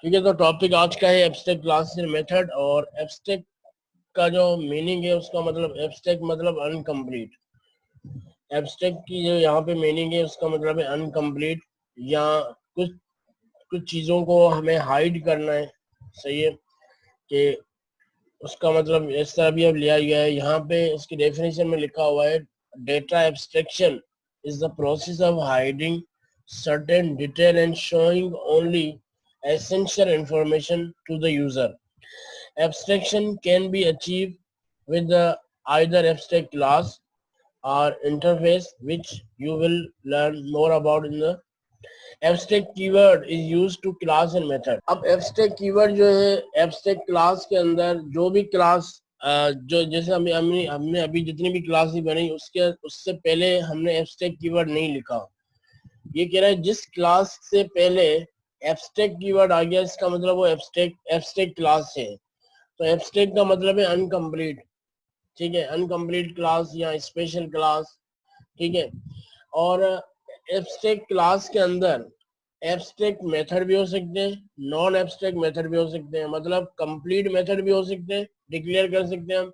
ठीक है, तो टॉपिक आज का है एब्स्ट्रैक्ट क्लास मेथड। और एब्स्ट्रैक्ट का जो मीनिंग है उसका मतलब एब्स्ट्रैक्ट मतलब अनकम्प्लीट। एब्स्ट्रैक्ट की जो यहाँ पे मीनिंग है उसका मतलब है अनकम्प्लीट, या कुछ कुछ चीज़ों को हमें हाइड करना है। सही है कि उसका मतलब इस तरह भी अब लिया गया है। यहाँ पे इसकी डेफिनेशन में लिखा हुआ है, data abstraction is the process of hiding certain detail and showing only essential information to the user. Abstraction can be achieved with the either abstract class or interface, which you will learn more about in the abstract keyword is used to class and method. अब abstract keyword जो है abstract class के अंदर जो भी class जो जैसे हमने हमने हमने अभी जितनी भी क्लास बनी उससे पहले हमने abstract keyword नहीं लिखा। ये कह रहा है जिस क्लास से पहले एब्स्ट्रैक्ट कीवर्ड आ गया इसका मतलब वो एब्स्ट्रैक्ट क्लास है। तो एब्स्ट्रैक्ट का मतलब है अनकम्प्लीट। ठीक है, अनकम्प्लीट क्लास या स्पेशल क्लास। ठीक है, और एब्स्ट्रैक्ट क्लास के अंदर एब्स्ट्रैक्ट मेथड भी हो सकते हैं, नॉन एब्स्ट्रैक्ट मेथड भी हो सकते हैं। मतलब कंप्लीट मेथड भी हो सकते हैं, डिक्लेयर कर सकते हैं हम,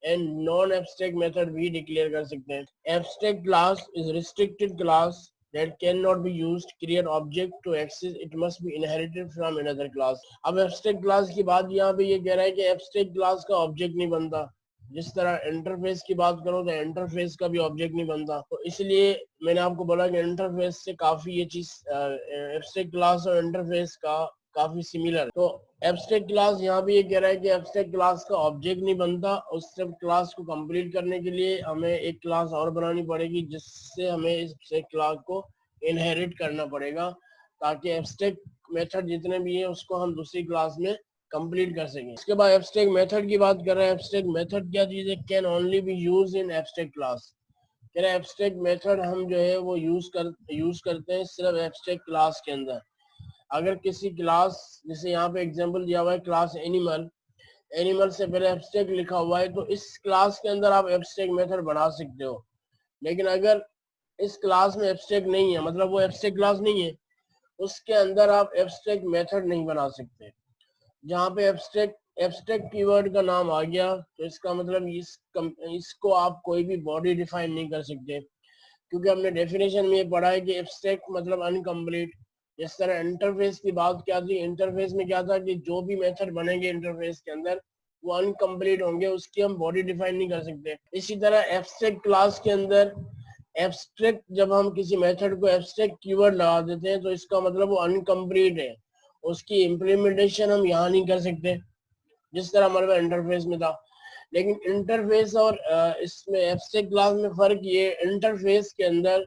एंड नॉन एब्स्ट्रैक्ट मेथड भी डिक्लेयर कर सकते हैं। Abstract class is restricted class that cannot be used to create object to access, it must be inherited from another class. अब abstract class की बात यहाँ पे ये कह रहा है कि abstract class का object नहीं बनता। जिस तरह इंटरफेस की बात करो तो इंटरफेस का भी ऑब्जेक्ट नहीं बनता। तो इसलिए मैंने आपको बोला कि इंटरफेस से काफी ये चीज एब्स्ट्रैक्ट क्लास और इंटरफेस का काफी सिमिलर। तो एब्स्ट्रैक्ट क्लास यहाँ भी ये कह रहा है कि एब्स्ट्रैक्ट क्लास का ऑब्जेक्ट नहीं बनता। उस सब क्लास को कंप्लीट करने के लिए हमें एक क्लास और बनानी पड़ेगी जिससे हमें इस क्लास को इनहेरिट करना पड़ेगा, ताकि एब्स्ट्रैक्ट मेथड जितने भी है उसको हम दूसरी क्लास में कंप्लीट कर सकें। इसके बाद एब्स्ट्रैक्ट मेथड की बात कर रहे हैं। एब्स्ट्रैक्ट मेथड क्या चीज है? Can only B use in abstract class. कह रहे एब्स्ट्रैक्ट मेथड हम जो है वो यूज करते हैं सिर्फ एब्स्ट्रैक्ट क्लास के अंदर। अगर किसी क्लास, जैसे यहाँ पे एग्जांपल दिया हुआ है क्लास एनिमल, एनिमल से पहले एब्स्ट्रैक्ट लिखा हुआ है, तो इस क्लास के अंदर आप एब्स्ट्रैक्ट मेथड बना सकते हो। लेकिन अगर इस क्लास में एब्स्ट्रैक्ट नहीं है, मतलब वो एब्स्ट्रैक्ट क्लास नहीं है, उसके अंदर आप एब्स्ट्रैक्ट मेथड नहीं बना सकते। जहाँ पे एब्स्ट्रैक्ट कीवर्ड का नाम आ गया तो इसका मतलब इसको आप कोई भी बॉडी डिफाइन नहीं कर सकते, क्योंकि हमने डेफिनेशन में ये पढ़ा है कि एब्स्ट्रैक्ट मतलब अनकम्प्लीट। जिस तरह इंटरफेस की बात क्या थी, इंटरफेस में क्या था कि जो भी मेथड बनेंगे इंटरफेस के अंदर वो अनकम्प्लीट होंगे, उसकी हम बॉडी डिफाइन नहीं कर सकते। इसी तरह एब्स्ट्रैक्ट क्लास के अंदर एब्स्ट्रैक्ट, जब हम किसी मेथड को एब्स्ट्रैक्ट कीवर्ड लगा देते हैं तो इसका मतलब वो अनकम्प्लीट है, उसकी इम्प्लीमेंटेशन हम यहाँ नहीं कर सकते जिस तरह हमारे पास इंटरफेस में था। लेकिन इंटरफेस और इसमें एब्स्ट्रैक्ट क्लास में फर्क ये, इंटरफेस के अंदर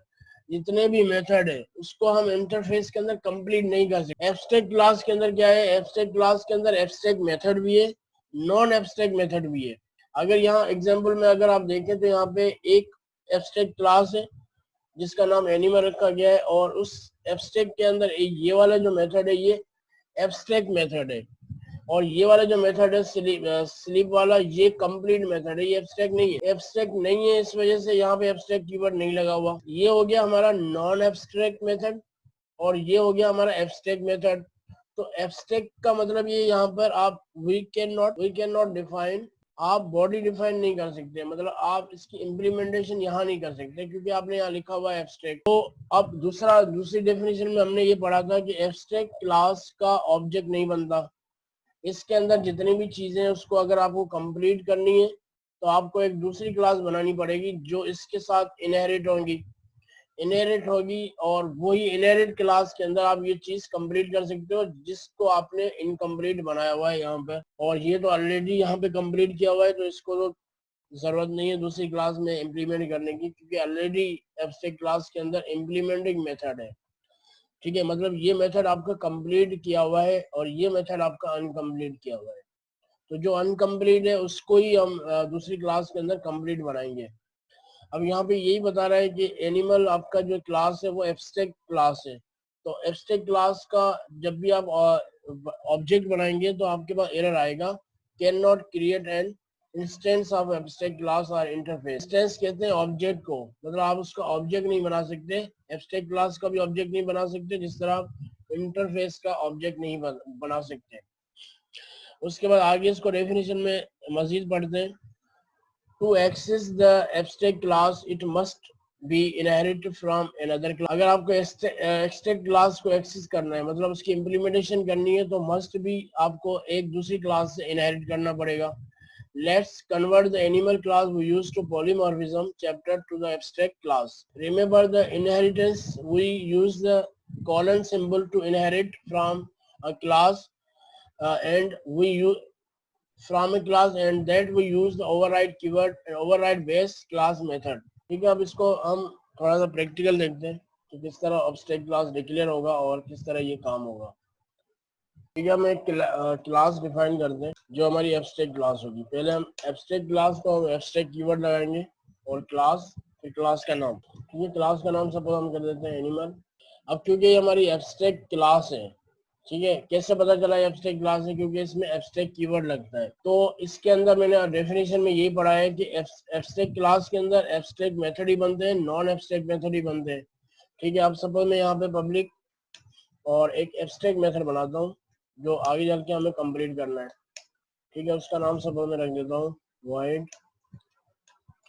जितने भी मेथड है उसको हम इंटरफेस के अंदर कंप्लीट नहीं कर सकते। एब्स्ट्रैक्ट क्लास के अंदर क्या है? एब्स्ट्रैक्ट क्लास के अंदर एब्स्ट्रैक्ट मेथड भी है, नॉन एब्स्ट्रैक्ट मेथड भी है। अगर यहाँ एग्जांपल में अगर आप देखें तो यहाँ पे एक एब्स्ट्रैक्ट क्लास है जिसका नाम एनिमल रखा गया है, और उस एब्स्ट्रैक्ट के अंदर ये वाला जो मेथड है ये एब्स्ट्रैक्ट मेथड है, और ये वाला जो मेथड है स्लीप वाला, ये कंप्लीट मेथड है, ये एब्स्ट्रैक्ट नहीं है। एब्स्ट्रैक्ट नहीं है इस वजह से यहाँ पे एब्स्ट्रैक्ट कीवर्ड नहीं लगा हुआ। ये हो गया हमारा नॉन एब्स्ट्रैक्ट मेथड और ये हो गया हमारा एब्स्ट्रैक्ट मेथड। तो एब्स्ट्रैक्ट का मतलब ये, यहाँ पर आप वी कैन नॉट डिफाइन, आप बॉडी डिफाइन नहीं कर सकते, मतलब आप इसकी इम्प्लीमेंटेशन यहाँ नहीं कर सकते क्योंकि आपने यहाँ लिखा हुआ है एब्स्ट्रैक्ट। तो अब दूसरी डेफिनेशन में हमने ये पढ़ा था कि एब्स्ट्रैक्ट क्लास का ऑब्जेक्ट नहीं बनता। इसके अंदर जितनी भी चीजें हैं उसको अगर आपको कंप्लीट करनी है तो आपको एक दूसरी क्लास बनानी पड़ेगी जो इसके साथ इनहेरिट होगी, और वही इनहेरिट क्लास के अंदर आप ये चीज कंप्लीट कर सकते हो जिसको आपने इनकम्प्लीट बनाया हुआ है यहाँ पे। और ये तो ऑलरेडी यहाँ पे कंप्लीट किया हुआ है, तो इसको तो जरूरत नहीं है दूसरी क्लास में इम्प्लीमेंट करने की, क्योंकि ऑलरेडी एब्स्ट्रैक्ट क्लास के अंदर इम्प्लीमेंटिंग मेथड है। ठीक है, मतलब ये मेथड आपका कंप्लीट किया हुआ है और ये मेथड आपका अनकम्प्लीट किया हुआ है। तो जो अनकम्प्लीट है उसको ही हम दूसरी क्लास के अंदर कंप्लीट बनाएंगे। अब यहाँ पे यही बता रहा है कि एनिमल आपका जो क्लास है वो एब्स्ट्रैक्ट क्लास है। तो एब्स्ट्रैक्ट क्लास का जब भी आप ऑब्जेक्ट बनाएंगे तो आपके पास एरर आएगा, can not create an instance of abstract class और इंटरफेस। इंस्टेंस कहते हैं ऑब्जेक्ट को, मतलब आप उसका ऑब्जेक्ट नहीं बना सकते, एब्स्ट्रैक्ट क्लास का भी ऑब्जेक्ट नहीं बना सकते। जिस तरह आप इंटरफेस का ऑब्जेक्ट नहीं बना सकते। उसके बाद आगे इसको डेफिनेशन में मजीद पढ़ते हैं। To access the abstract class, it must be inherited from another class. अगर आपको abstract class को एक्सेस करना है, मतलब उसकी इम्प्लीमेंटेशन करनी है, तो मस्ट भी आपको एक दूसरी क्लास से इनहेरिट करना पड़ेगा। Let's convert the animal class we used to polymorphism chapter to the abstract class. Remember the inheritance, we use the colon symbol to inherit from a class and we use from a class and that we use the override keyword and override base class method। ठीक है, अब इसको हम थोड़ा सा practical देखते हैं कि किस तरह abstract क्लास डिक्लेयर होगा और किस तरह ये काम होगा। ठीक है, हम एक क्लास डिफाइन करते हैं जो हमारी abstract क्लास होगी। पहले हम abstract क्लास को हम abstract कीवर्ड लगाएंगे और क्लास, फिर क्लास का नाम। ठीक है, क्लास का नाम सपोज हम कर देते हैं एनिमल। अब क्योंकि ये हमारी abstract क्लास है, ठीक है, कैसे पता चला एब्स्ट्रैक्ट क्लास है? क्योंकि इसमें एब्स्ट्रैक्ट कीवर्ड लगता है। तो इसके अंदर मैंने डेफिनेशन में यही पढ़ा है कि एब्स्ट्रैक्ट क्लास के अंदर एब्स्ट्रैक्ट मेथड ही बनते हैं, नॉन एब्स्ट्रैक्ट मेथड ही बनते हैं। ठीक है, अब सपोज मैं यहाँ पे पब्लिक और एक एब्स्ट्रैक्ट मेथड बनाता हूँ जो आगे चल के हमें कंप्लीट करना है। ठीक है, उसका नाम सपोज मैं रख देता हूँ void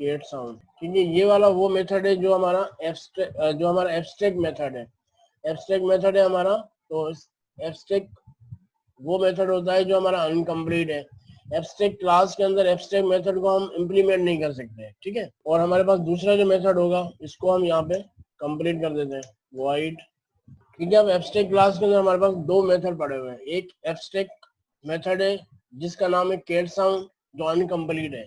get sound। ठीक है, ये वाला वो मेथड है जो हमारा एब्स्ट्रैक्ट मेथड है। एब्स्ट्रैक्ट मेथड है हमारा, तो एब्स्ट्रैक्ट वो मेथड होता है जो हमारा अनकम्प्लीट है। एब्स्ट्रैक्ट क्लास के अंदर एब्स्ट्रैक्ट मेथड को हम इम्प्लीमेंट नहीं कर सकते। ठीक है, और हमारे पास दूसरा जो मेथड होगा इसको हम यहाँ पे कंप्लीट कर देते हैं void। ठीक है, अब एब्स्ट्रैक्ट क्लास के अंदर हमारे पास दो मेथड पड़े हुए हैं। एक एब्स्ट्रैक्ट मेथड है जिसका नाम है get sound जो अनकम्प्लीट है।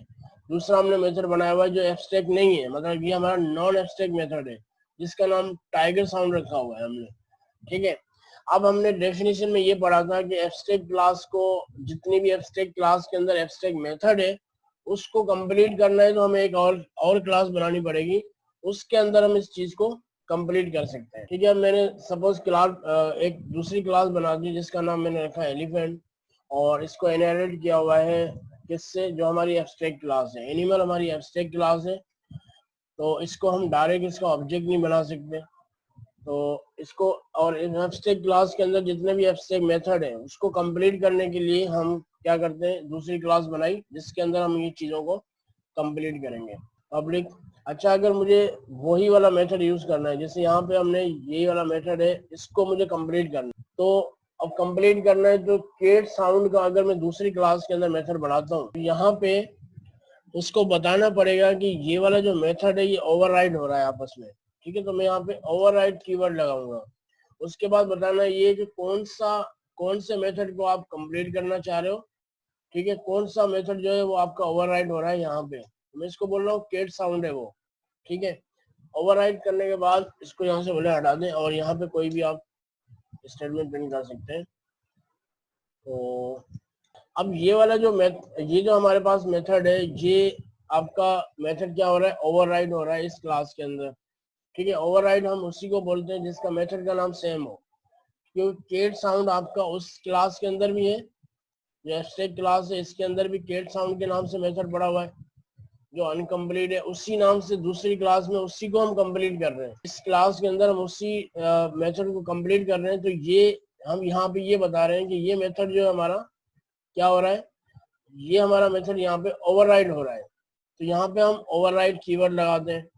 दूसरा हमने मेथड बनाया हुआ है जो एब्स्ट्रैक्ट नहीं है, मतलब ये हमारा नॉन एब्स्ट्रैक्ट मेथड है जिसका नाम टाइगर साउंड रखा हुआ है हमने। ठीक है, अब हमने डेफिनेशन में ये पढ़ा था कि एब्स्ट्रैक्ट क्लास को, जितनी भी एब्स्ट्रैक्ट क्लास के अंदर एब्स्ट्रैक्ट मेथड है उसको कंप्लीट करना है तो हमें एक और क्लास बनानी पड़ेगी, उसके अंदर हम इस चीज को कंप्लीट कर सकते हैं। ठीक है, मैंने सपोज क्लास एक दूसरी क्लास बना दी जिसका नाम मैंने रखा है एलिफेंट और इसको इनहेरिट किया हुआ है किससे? जो हमारी एब्स्ट्रैक्ट क्लास है। एनिमल हमारी एब्स्ट्रैक्ट क्लास है, तो इसको हम डायरेक्ट इसका ऑब्जेक्ट नहीं बना सकते। तो इसको, और एब्स्ट्रैक्ट क्लास के अंदर जितने भी एब्स्ट्रैक्ट मेथड है उसको कंप्लीट करने के लिए हम क्या करते हैं, दूसरी क्लास बनाई जिसके अंदर हम ये चीजों को कंप्लीट करेंगे। पब्लिक, अच्छा अगर मुझे वही वाला मेथड यूज करना है, जैसे यहाँ पे हमने यही वाला मेथड है, इसको मुझे कंप्लीट करना है, तो अब कंप्लीट करना है तो केट साउंड का अगर मैं दूसरी क्लास के अंदर मेथड बनाता हूँ, यहाँ पे उसको बताना पड़ेगा कि ये वाला जो मेथड है ये ओवरराइड हो रहा है आपस में। ठीक है, तो मैं यहाँ पे ओवरराइड कीवर्ड लगाऊंगा। उसके बाद बताना ये कि कौन से मेथड को आप कंप्लीट करना चाह रहे हो। ठीक है, कौन सा मेथड जो है वो आपका ओवरराइड हो रहा है यहाँ पे, मैं इसको बोल रहा हूँ केट साउंड है वो। ठीक है, ओवरराइड करने के बाद इसको यहाँ से बोले हटा दें और यहाँ पे कोई भी आप स्टेटमेंट प्रिंट कर सकते हैं। तो अब ये वाला ये जो हमारे पास मेथड है, ये आपका मेथड क्या हो रहा है, ओवरराइड हो रहा है इस क्लास के अंदर। ठीक है, ओवरराइड हम उसी को बोलते हैं जिसका मेथड का नाम सेम हो। क्योंकि केट साउंड आपका उस क्लास के अंदर भी है, जो एब्स्ट्रैक्ट क्लास है इसके अंदर भी केट साउंड के नाम से मेथड पड़ा हुआ है जो अनकम्प्लीट है, उसी नाम से दूसरी क्लास में उसी को हम कंप्लीट कर रहे हैं। इस क्लास के अंदर हम उसी मेथड को कंप्लीट कर रहे हैं। तो ये हम यहाँ पे ये बता रहे हैं कि ये मेथड जो है हमारा क्या हो रहा है, ये हमारा मेथड यहाँ पे ओवरराइड हो रहा है। तो यहाँ पे हम ओवरराइड कीवर्ड लगाते हैं।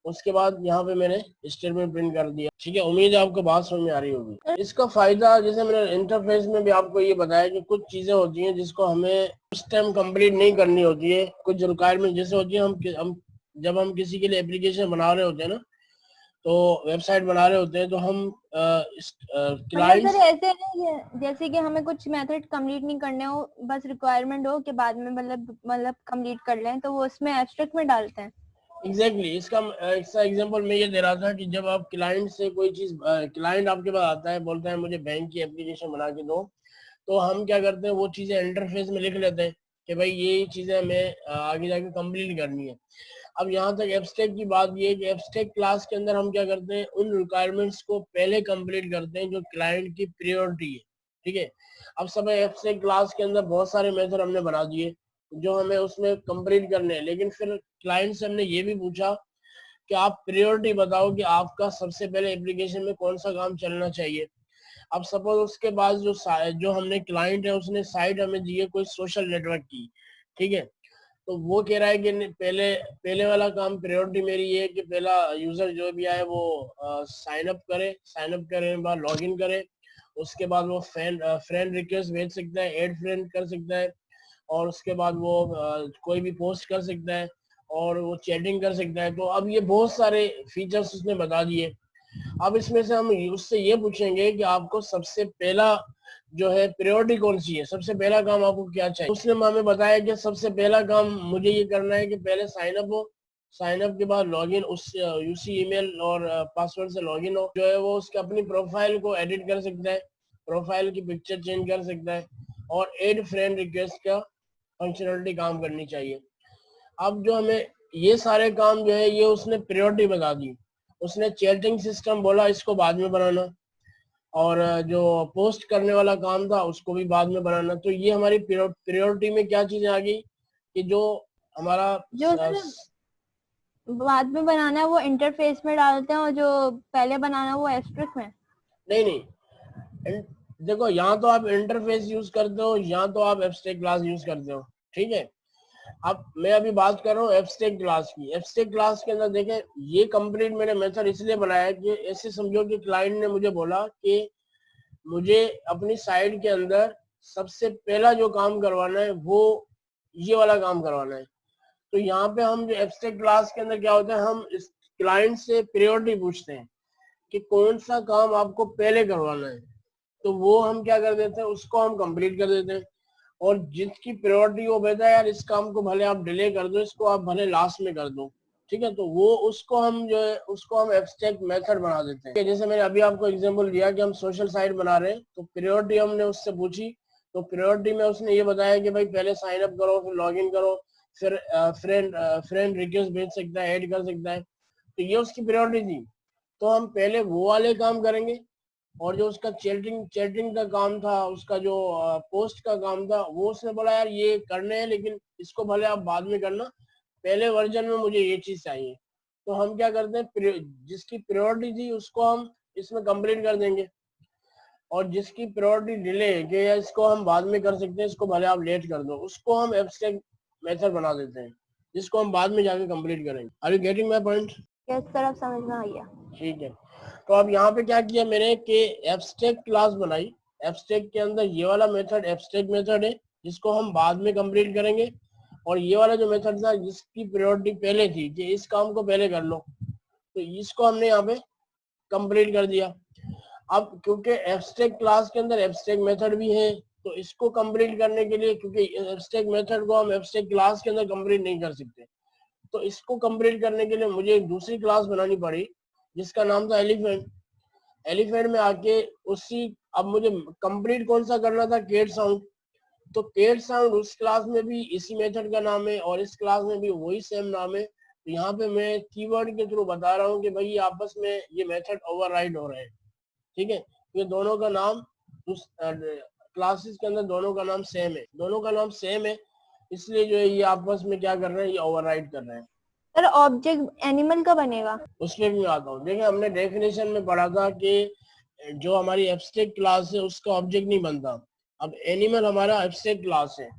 उसके बाद यहाँ पे मैंने स्टेटमेंट प्रिंट कर दिया। ठीक है, उम्मीद है आपको बात समझ में आ रही होगी। इसका फायदा, जैसे मैंने इंटरफेस में भी आपको ये बताया कि कुछ चीजें होती हैं जिसको हमें उस टाइम कंप्लीट नहीं करनी होती है। कुछ रिक्वायरमेंट जैसे होती है, हम जब हम किसी के लिए एप्लीकेशन बना रहे होते हैं ना, तो वेबसाइट बना रहे होते हैं, तो हम क्लाइंट ऐसे नहीं है जैसे कि हमें कुछ मेथड कंप्लीट नहीं करने हो, बस रिक्वायरमेंट हो कि बाद में मतलब कंप्लीट कर लें, तो वो उसमें एब्स्ट्रैक्ट में डालते हैं। एग्जैक्टली इसका एग्जांपल मैं ये दे रहा था कि जब आप क्लाइंट से कोई चीज, क्लाइंट आपके पास आता है, बोलता है मुझे बैंक की एप्लीकेशन बना के दो, तो हम क्या करते हैं, वो चीजें इंटरफेस में लिख लेते हैं कि भाई ये चीजें हमें आगे जाके कंप्लीट करनी है। अब यहाँ तक एब्स्ट्रैक्ट की बात ये है कि एब्स्ट्रैक्ट क्लास के अंदर हम क्या करते हैं, उन रिक्वायरमेंट्स को पहले कंप्लीट करते हैं जो क्लाइंट की प्रायोरिटी है। ठीक है, अब सब एब्स्ट्रैक्ट क्लास के अंदर बहुत सारे मेथड हमने बना दिए जो हमें उसमें कंप्लीट करने हैं, लेकिन फिर क्लाइंट से हमने ये भी पूछा कि आप प्रायोरिटी बताओ कि आपका सबसे पहले एप्लीकेशन में कौन सा काम चलना चाहिए। अब सपोज उसके बाद जो हमने क्लाइंट है उसने साइट हमें दी है कोई सोशल नेटवर्क की, ठीक है, तो वो कह रहा है कि पहले वाला काम प्रायोरिटी मेरी ये है कि पहला यूजर जो भी आए वो साइन अप करने के बाद लॉग इन करे, उसके बाद वो फ्रेंड रिक्वेस्ट भेज सकता है, ऐड फ्रेंड कर सकता है, और उसके बाद वो कोई भी पोस्ट कर सकता है और वो चैटिंग कर सकता है। तो अब ये बहुत सारे फीचर्स उसने बता दिए। अब इसमें से हम उससे ये पूछेंगे कि आपको सबसे पहला जो है प्रायोरिटी कौन सी है, सबसे पहला काम आपको क्या चाहिए। उसने हमें बताया कि सबसे पहला काम मुझे ये करना है कि पहले साइन अप हो, साइन अप के बाद लॉगिन उसी ईमेल और पासवर्ड से लॉगिन हो, जो है वो उसके अपनी प्रोफाइल को एडिट कर सकता है, प्रोफाइल की पिक्चर चेंज कर सकता है, और एड फ्रेंड रिक्वेस्ट का फंक्शनलिटी काम करनी चाहिए। अब जो हमें ये सारे काम जो है ये उसने प्रायोरिटी बता दी। उसने चैटिंग सिस्टम बोला इसको बाद में बनाना, और जो पोस्ट करने वाला काम था उसको भी बाद में बनाना। तो ये हमारी प्रायोरिटी में क्या चीजें आ गई कि जो हमारा जो बाद में बनाना है वो इंटरफेस में डालते हैं और जो पहले बनाना है वो एस्ट्रिक में। नहीं, देखो यहाँ तो आप इंटरफेस यूज करते हो, यहाँ तो आप एब्स्ट्रैक्ट क्लास यूज करते हो, ठीक है। अब मैं अभी बात कर रहा हूँ एब्स्ट्रैक्ट क्लास की। एब्स्ट्रैक्ट क्लास के अंदर देखें, ये कंप्लीट मैंने मेथड इसलिए बनाया है कि ऐसे समझो कि क्लाइंट ने मुझे बोला कि मुझे अपनी साइट के अंदर सबसे पहला जो काम करवाना है वो ये वाला काम करवाना है। तो यहाँ पे हम जो एब्स्ट्रैक्ट क्लास के अंदर क्या होता है, हम इस क्लाइंट से प्रायोरिटी पूछते हैं कि कौन सा काम आपको पहले करवाना है, तो वो हम क्या कर देते हैं, उसको हम कंप्लीट कर देते हैं। और जिसकी प्रायोरिटी वो कहता है यार इस काम को भले आप डिले कर दो, इसको आप भले लास्ट में कर दो, ठीक है, तो वो उसको हम जो है उसको हम एब्स्ट्रैक्ट मेथड बना देते हैं। जैसे मैंने अभी आपको एग्जांपल दिया कि हम सोशल साइट बना रहे हैं, तो प्रायोरिटी हमने उससे पूछी, तो प्रायोरिटी में उसने ये बताया कि भाई पहले साइन अप करो, फिर लॉग इन करो, फिर फ्रेंड रिक्वेस्ट भेज सकता है, ऐड कर सकता है, तो ये उसकी प्रायोरिटी थी। तो हम पहले वो वाले काम करेंगे, और जो उसका चैटिंग का काम था, उसका जो पोस्ट का काम था, वो उसने बोला यार ये करने हैं लेकिन इसको भले आप बाद में करना, पहले वर्जन में मुझे ये चीज चाहिए। तो हम क्या करते हैं, जिसकी प्रायोरिटी थी उसको हम इसमें कंप्लीट कर देंगे, और जिसकी प्रायोरिटी डिले है कि या इसको हम बाद में कर सकते हैं, इसको भले आप लेट कर दो, उसको हम एब्स्ट्रैक्ट मेथड बना देते हैं, जिसको हम बाद में जाके कंप्लीट करेंगे। Are you getting my point? किस तरफ समझ में आ गया? ठीक है, तो अब यहाँ पे क्या किया मैंने कि एब्स्ट्रैक्ट क्लास बनाई। एब्स्ट्रैक्ट के अंदर ये वाला मेथड एब्स्ट्रैक्ट मेथड है, जिसको हम बाद में कंप्लीट करेंगे, और ये वाला जो मेथड था जिसकी प्रायोरिटी पहले थी कि इस काम को पहले कर लो, तो इसको हमने यहाँ पे कंप्लीट कर दिया। अब क्योंकि एब्स्ट्रैक्ट क्लास के अंदर एब्स्ट्रैक्ट मेथड भी है, तो इसको कंप्लीट करने के लिए, क्योंकि एब्स्ट्रैक्ट मेथड को हम एब्स्ट्रैक्ट क्लास के अंदर कंप्लीट नहीं कर सकते, तो इसको कंप्लीट करने के लिए मुझे एक दूसरी क्लास बनानी पड़ी जिसका नाम था एलिफेंट। एलिफेंट में आके उसी, अब मुझे कंप्लीट कौन सा करना था, कैट साउंड, तो कैट साउंड उस क्लास में भी इसी मेथड का नाम है और इस क्लास में भी वही सेम नाम है। तो यहाँ पे मैं कीवर्ड के थ्रू बता रहा हूँ कि भाई आपस में ये मेथड ओवरराइड हो रहे हैं, ठीक है, ये दोनों का नाम उस क्लासेस के अंदर दोनों का नाम सेम है, दोनों का नाम सेम है, इसलिए जो है ये आपस में क्या कर रहे हैं, ये ओवरराइड कर रहे हैं। सर ऑब्जेक्ट एनिमल का बनेगा? उसमें भी आता हूँ। देखिए हमने डेफिनेशन में पढ़ा था कि जो हमारी एब्स्ट्रैक्ट क्लास है उसका ऑब्जेक्ट नहीं बनता। अब एनिमल हमारा एब्स्ट्रैक्ट क्लास है,